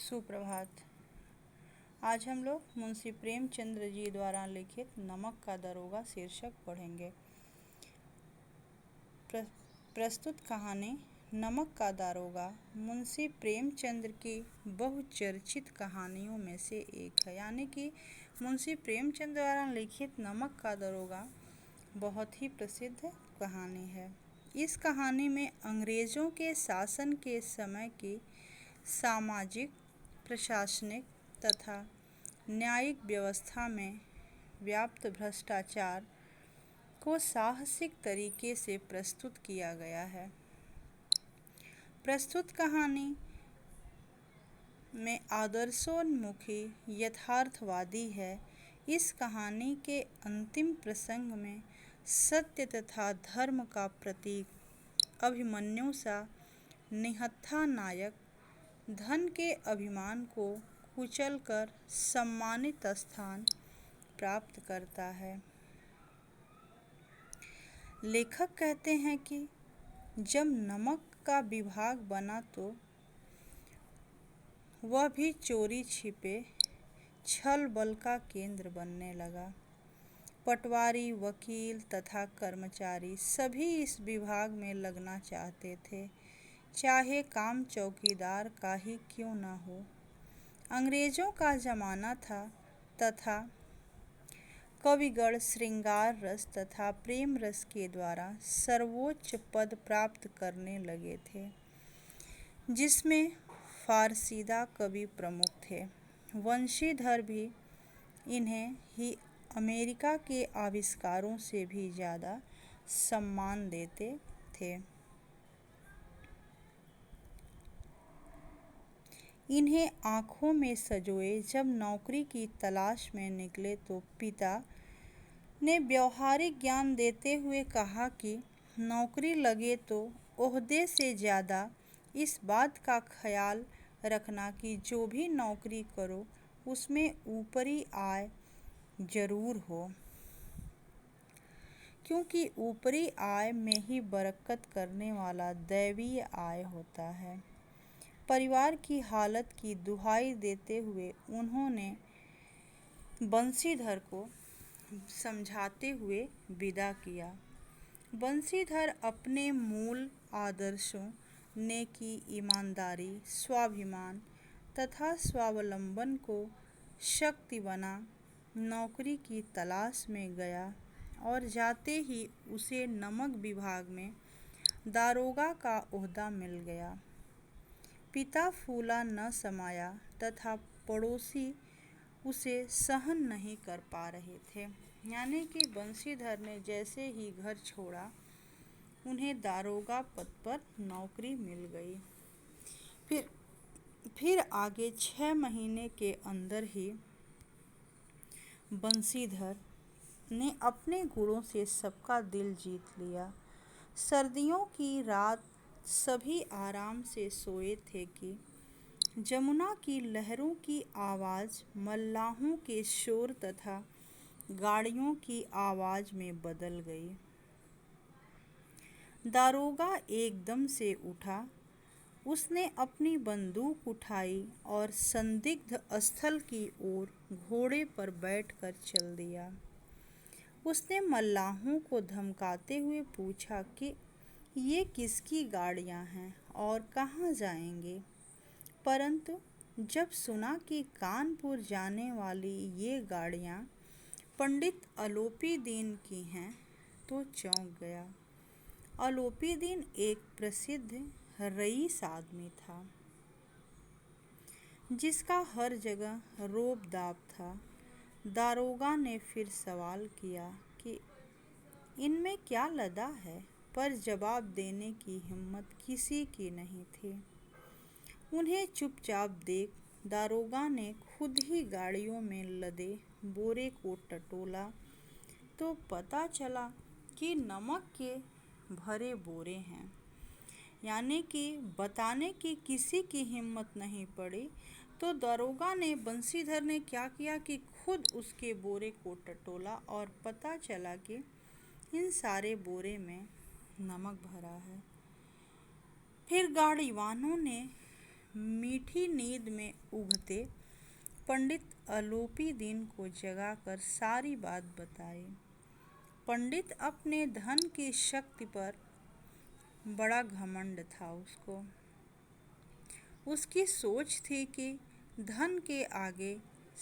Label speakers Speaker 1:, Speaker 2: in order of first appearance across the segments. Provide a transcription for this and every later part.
Speaker 1: सुप्रभात। आज हम लोग मुंशी प्रेमचंद्र जी द्वारा लिखित नमक का दरोगा शीर्षक पढ़ेंगे। प्रस्तुत कहानी नमक का दारोगा मुंशी प्रेमचंद्र की बहुचर्चित कहानियों में से एक है। यानी कि मुंशी प्रेमचंद्र द्वारा लिखित नमक का दरोगा बहुत ही प्रसिद्ध कहानी है। इस कहानी में अंग्रेज़ों के शासन के समय की सामाजिक, प्रशासनिक तथा न्यायिक व्यवस्था में व्याप्त भ्रष्टाचार को साहसिक तरीके से प्रस्तुत किया गया है। प्रस्तुत कहानी में आदर्शोन्मुखी यथार्थवादी है। इस कहानी के अंतिम प्रसंग में सत्य तथा धर्म का प्रतीक अभिमन्यु सा निहत्था नायक धन के अभिमान को कुचलकर सम्मानित स्थान प्राप्त करता है। लेखक कहते हैं कि जब नमक का विभाग बना तो वह भी चोरी छिपे छल बल का केंद्र बनने लगा। पटवारी, वकील तथा कर्मचारी सभी इस विभाग में लगना चाहते थे, चाहे काम चौकीदार का ही क्यों न हो। अंग्रेज़ों का ज़माना था तथा कविगण श्रृंगार रस तथा प्रेम रस के द्वारा सर्वोच्च पद प्राप्त करने लगे थे, जिसमें फारसीदा कवि प्रमुख थे। वंशीधर भी इन्हें ही अमेरिका के आविष्कारों से भी ज़्यादा सम्मान देते थे। इन्हें आँखों में सजोए जब नौकरी की तलाश में निकले तो पिता ने व्यवहारिक ज्ञान देते हुए कहा कि नौकरी लगे तो ओहदे से ज़्यादा इस बात का ख्याल रखना कि जो भी नौकरी करो उसमें ऊपरी आय जरूर हो, क्योंकि ऊपरी आय में ही बरकत करने वाला दैवीय आय होता है। परिवार की हालत की दुहाई देते हुए उन्होंने बंशीधर को समझाते हुए विदा किया। बंशीधर अपने मूल आदर्शों नेकी, ईमानदारी, स्वाभिमान तथा स्वावलंबन को शक्ति बना नौकरी की तलाश में गया और जाते ही उसे नमक विभाग में दारोगा का ओहदा मिल गया। पिता फूला न समाया तथा पड़ोसी उसे सहन नहीं कर पा रहे थे। यानी कि बंशीधर ने जैसे ही घर छोड़ा उन्हें दारोगा पद पर नौकरी मिल गई। फिर आगे 6 महीने के अंदर ही बंशीधर ने अपने गुणों से सबका दिल जीत लिया। सर्दियों की रात सभी आराम से सोए थे कि जमुना की लहरों की आवाज़ मल्लाहों के शोर तथा गाड़ियों की आवाज़ में बदल गई। दारोगा एकदम से उठा। उसने अपनी बंदूक उठाई और संदिग्ध स्थल की ओर घोड़े पर बैठकर चल दिया। उसने मल्लाहों को धमकाते हुए पूछा कि ये किसकी गाड़ियाँ हैं और कहाँ जाएंगे, परंतु जब सुना कि कानपुर जाने वाली ये गाड़ियाँ पंडित आलोपीदीन की हैं तो चौंक गया। आलोपीदीन एक प्रसिद्ध रईस आदमी था, जिसका हर जगह रोब दाब था। दारोगा ने फिर सवाल किया कि इनमें क्या लदा है, पर जवाब देने की हिम्मत किसी की नहीं थी। उन्हें चुपचाप देख दारोगा ने खुद ही गाड़ियों में लदे बोरे को टटोला तो पता चला कि नमक के भरे बोरे हैं। यानी कि बताने की किसी की हिम्मत नहीं पड़ी तो दारोगा ने बंशीधर ने क्या किया कि खुद उसके बोरे को टटोला और पता चला कि इन सारे बोरे में नमक भरा है। फिर गाड़ी वालों ने मीठी नींद में उगते पंडित आलोपी दिन को जगाकर सारी बात बताई। पंडित अपने धन की शक्ति पर बड़ा घमंड था उसको। उसकी सोच थी कि धन के आगे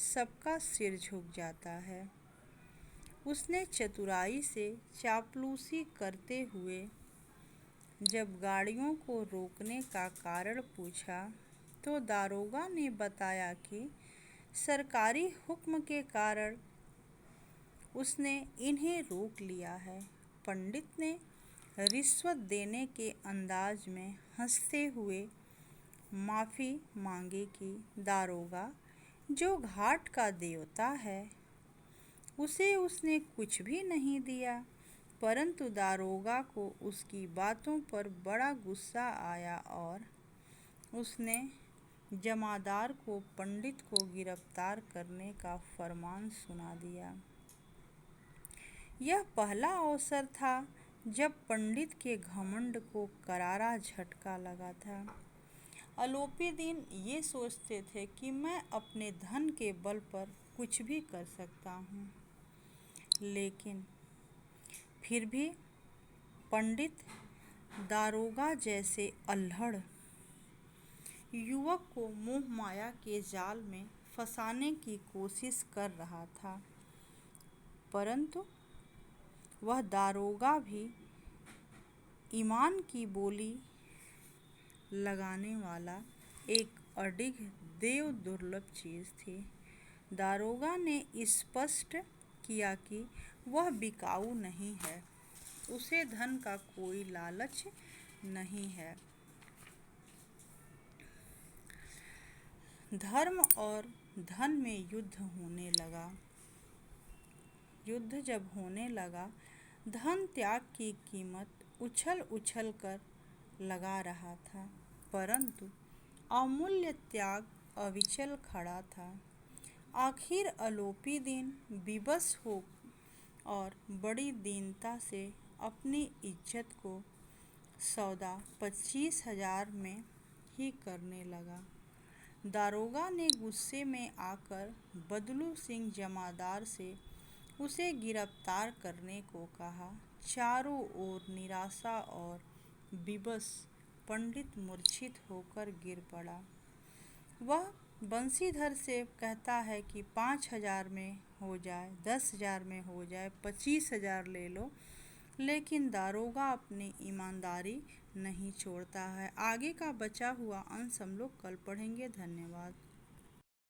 Speaker 1: सबका सिर झुक जाता है। उसने चतुराई से चापलूसी करते हुए जब गाड़ियों को रोकने का कारण पूछा तो दारोगा ने बताया कि सरकारी हुक्म के कारण उसने इन्हें रोक लिया है। पंडित ने रिश्वत देने के अंदाज में हंसते हुए माफ़ी मांगी कि दारोगा जो घाट का देवता है उसे उसने कुछ भी नहीं दिया। परंतु दारोगा को उसकी बातों पर बड़ा गुस्सा आया और उसने जमादार को पंडित को गिरफ्तार करने का फरमान सुना दिया। यह पहला अवसर था जब पंडित के घमंड को करारा झटका लगा था। आलोपी दिन ये सोचते थे कि मैं अपने धन के बल पर कुछ भी कर सकता हूँ, लेकिन फिर भी पंडित दारोगा जैसे अल्हड़ युवक को मोह माया के जाल में फंसाने की कोशिश कर रहा था। परंतु वह दारोगा भी ईमान की बोली लगाने वाला एक अडिग देव दुर्लभ चीज़ थी। दारोगा ने स्पष्ट किया कि वह बिकाऊ नहीं है, उसे धन का कोई लालच नहीं है। धर्म और धन में युद्ध होने लगा। युद्ध जब होने लगा, धन त्याग की कीमत उछल उछल कर लगा रहा था, परंतु अमूल्य त्याग अविचल खड़ा था। आखिर आलोपी दिन विवश हो और बड़ी दीनता से अपनी इज्जत को सौदा 25,000 में ही करने लगा। दारोगा ने गुस्से में आकर बदलू सिंह जमादार से उसे गिरफ्तार करने को कहा। चारों ओर निराशा और विवश पंडित मूर्छित होकर गिर पड़ा। वह बंशीधर से कहता है कि 5,000 में हो जाए, 10,000 में हो जाए, 25,000 ले लो, लेकिन दारोगा अपनी ईमानदारी नहीं छोड़ता है। आगे का बचा हुआ अंश हम लोग कल पढ़ेंगे। धन्यवाद।